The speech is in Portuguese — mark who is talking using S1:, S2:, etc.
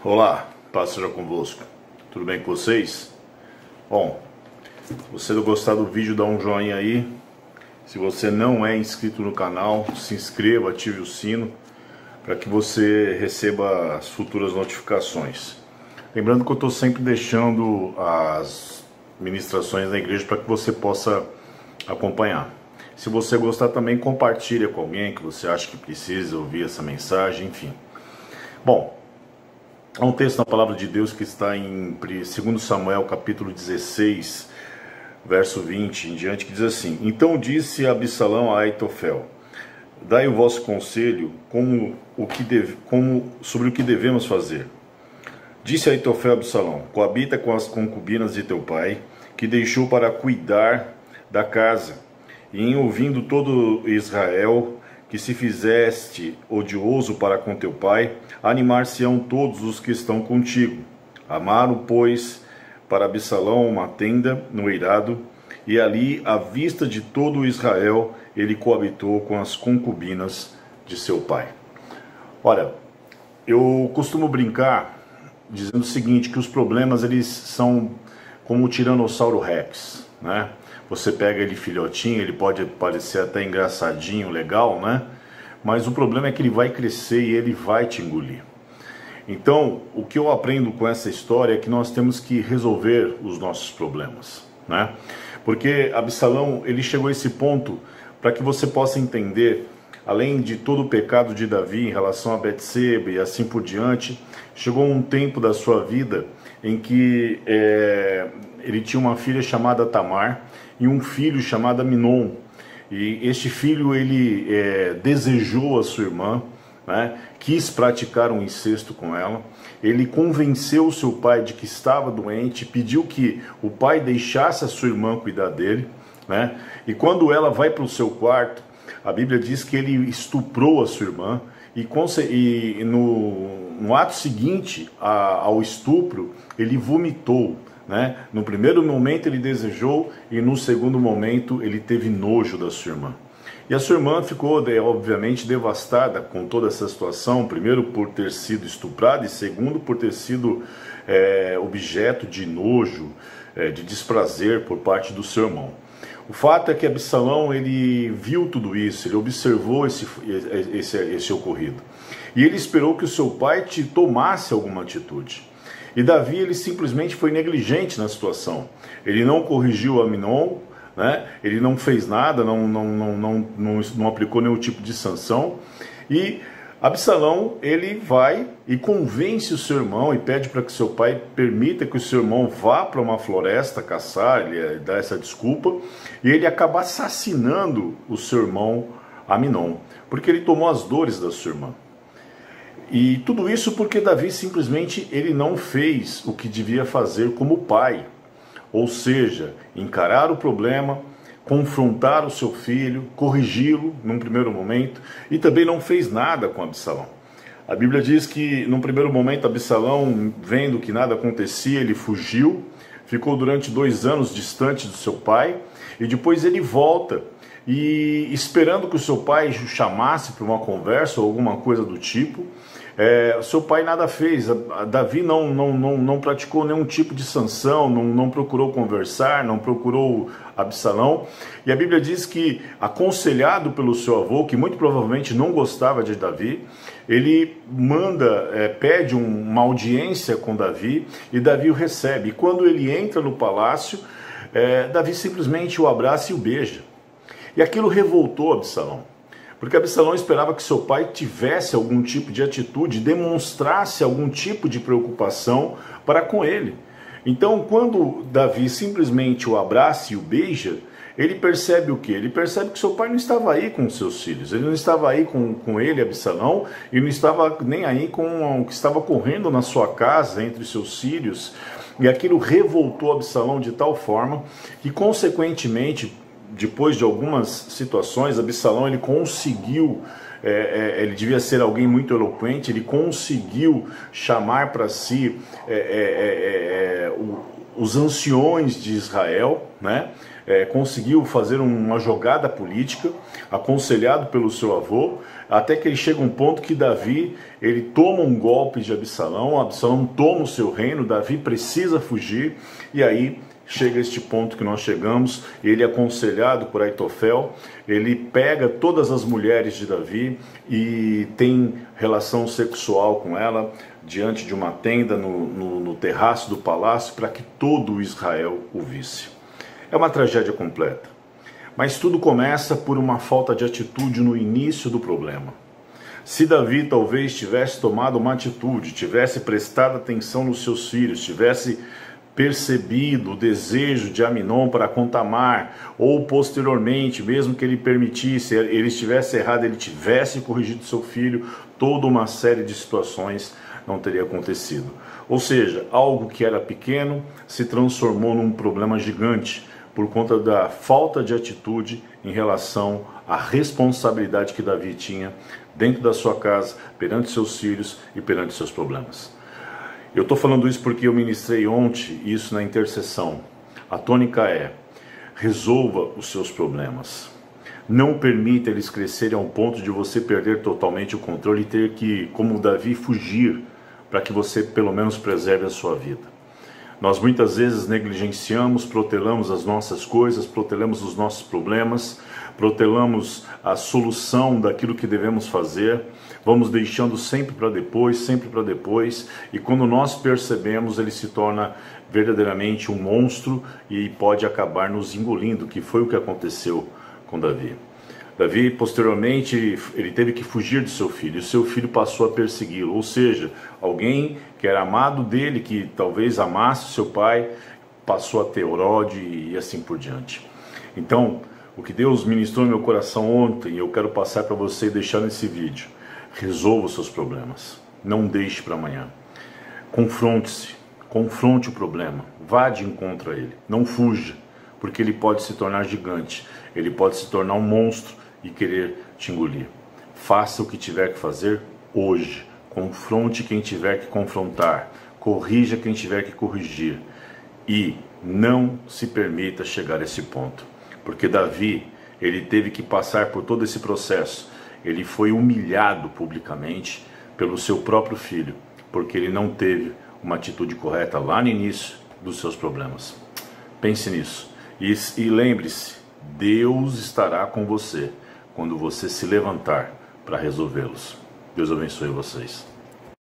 S1: Olá, paz seja convosco. Tudo bem com vocês? Bom, se você gostar do vídeo, dá um joinha aí. Se você não é inscrito no canal, se inscreva, ative o sino para que você receba as futuras notificações. Lembrando que eu estou sempre deixando as ministrações da igreja para que você possa acompanhar. Se você gostar também, compartilha com alguém que você acha que precisa ouvir essa mensagem, enfim. Bom, há um texto na palavra de Deus que está em 2 Samuel capítulo 16, verso 20 em diante, que diz assim: Então disse Absalão a Aitofel: Dai o vosso conselho sobre o que devemos fazer. Disse Aitofel a Absalão: Coabita com as concubinas de teu pai, que deixou para cuidar da casa, e em ouvindo todo Israel que se fizeste odioso para com teu pai, animar-se-ão todos os que estão contigo. Amaram, pois, para Absalão uma tenda no eirado, e ali, à vista de todo Israel, ele coabitou com as concubinas de seu pai. Olha, eu costumo brincar dizendo o seguinte, que os problemas eles são como o Tiranossauro Rex, né? Você pega ele filhotinho, ele pode parecer até engraçadinho, legal, né? Mas o problema é que ele vai crescer e ele vai te engolir. Então, o que eu aprendo com essa história é que nós temos que resolver os nossos problemas, né? Porque Absalão, ele chegou a esse ponto para que você possa entender, além de todo o pecado de Davi em relação a Betseba e assim por diante, chegou um tempo da sua vida em que ele tinha uma filha chamada Tamar e um filho chamado Amnon. E este filho, ele desejou a sua irmã, né? Quis praticar um incesto com ela. Ele convenceu o seu pai de que estava doente, pediu que o pai deixasse a sua irmã cuidar dele, né? E quando ela vai para o seu quarto, a Bíblia diz que ele estuprou a sua irmã, e no ato seguinte ao estupro, ele vomitou, né? No primeiro momento ele desejou e no segundo momento ele teve nojo da sua irmã. E a sua irmã ficou, obviamente, devastada com toda essa situação, primeiro por ter sido estuprada e segundo por ter sido objeto de nojo, de desprazer por parte do seu irmão. O fato é que Absalão, ele viu tudo isso, ele observou esse ocorrido. E ele esperou que o seu pai tomasse alguma atitude. E Davi, ele simplesmente foi negligente na situação. Ele não corrigiu Amnon, né? Ele não fez nada, não aplicou nenhum tipo de sanção. E Absalão, ele vai e convence o seu irmão e pede para que seu pai permita que o seu irmão vá para uma floresta caçar, ele dá essa desculpa, e ele acaba assassinando o seu irmão Amnon, porque ele tomou as dores da sua irmã. E tudo isso porque Davi simplesmente ele não fez o que devia fazer como pai, ou seja, encarar o problema, confrontar o seu filho, corrigi-lo num primeiro momento, e também não fez nada com Absalão. A Bíblia diz que num primeiro momento Absalão, vendo que nada acontecia, ele fugiu, ficou durante 2 anos distante do seu pai, e depois ele volta, e esperando que o seu pai o chamasse para uma conversa ou alguma coisa do tipo. Seu pai nada fez. Davi não praticou nenhum tipo de sanção, não procurou conversar, não procurou Absalão. E a Bíblia diz que, aconselhado pelo seu avô, que muito provavelmente não gostava de Davi, ele pede uma audiência com Davi, e Davi o recebe. E quando ele entra no palácio, Davi simplesmente o abraça e o beija. E aquilo revoltou Absalão, porque Absalão esperava que seu pai tivesse algum tipo de atitude, demonstrasse algum tipo de preocupação para com ele. Então, quando Davi simplesmente o abraça e o beija, ele percebe o quê? Ele percebe que seu pai não estava aí com os seus filhos, ele não estava aí com ele, Absalão, e não estava nem aí com o que estava ocorrendo na sua casa, entre seus filhos, e aquilo revoltou Absalão de tal forma que, consequentemente, depois de algumas situações, Absalão ele conseguiu, ele devia ser alguém muito eloquente, ele conseguiu chamar para si os anciões de Israel, né? Conseguiu fazer uma jogada política, aconselhado pelo seu avô, até que ele chega a um ponto que Davi, ele toma um golpe de Absalão, Absalão toma o seu reino, Davi precisa fugir, e aí chega este ponto que nós chegamos, ele aconselhado por Aitofel, ele pega todas as mulheres de Davi e tem relação sexual com ela, diante de uma tenda no terraço do palácio, para que todo Israel o visse. É uma tragédia completa. Mas tudo começa por uma falta de atitude no início do problema. Se Davi talvez tivesse tomado uma atitude, tivesse prestado atenção nos seus filhos, tivesse percebido o desejo de Aminon para com Tamar, ou posteriormente, mesmo que ele permitisse, ele estivesse errado, ele tivesse corrigido seu filho, toda uma série de situações não teria acontecido. Ou seja, algo que era pequeno se transformou num problema gigante, por conta da falta de atitude em relação à responsabilidade que Davi tinha dentro da sua casa, perante seus filhos e perante seus problemas. Eu estou falando isso porque eu ministrei ontem isso na intercessão. A tônica é: resolva os seus problemas. Não permita eles crescerem ao ponto de você perder totalmente o controle e ter que, como Davi, fugir para que você pelo menos preserve a sua vida. Nós muitas vezes negligenciamos, protelamos as nossas coisas, protelamos os nossos problemas, protelamos a solução daquilo que devemos fazer, vamos deixando sempre para depois, e quando nós percebemos, ele se torna verdadeiramente um monstro e pode acabar nos engolindo, que foi o que aconteceu com Davi. Davi, posteriormente, ele teve que fugir de seu filho, e seu filho passou a persegui-lo, ou seja, alguém que era amado dele, que talvez amasse seu pai, passou a ter ódio e assim por diante. Então, o que Deus ministrou no meu coração ontem, eu quero passar para você e deixar nesse vídeo: resolva os seus problemas, não deixe para amanhã. Confronte-se, confronte o problema, vá de encontro a ele, não fuja, porque ele pode se tornar gigante, ele pode se tornar um monstro e querer te engolir. Faça o que tiver que fazer hoje, confronte quem tiver que confrontar, corrija quem tiver que corrigir, e não se permita chegar a esse ponto, porque Davi, ele teve que passar por todo esse processo, ele foi humilhado publicamente pelo seu próprio filho, porque ele não teve uma atitude correta lá no início dos seus problemas. Pense nisso, e lembre-se, Deus estará com você quando você se levantar para resolvê-los. Deus abençoe vocês.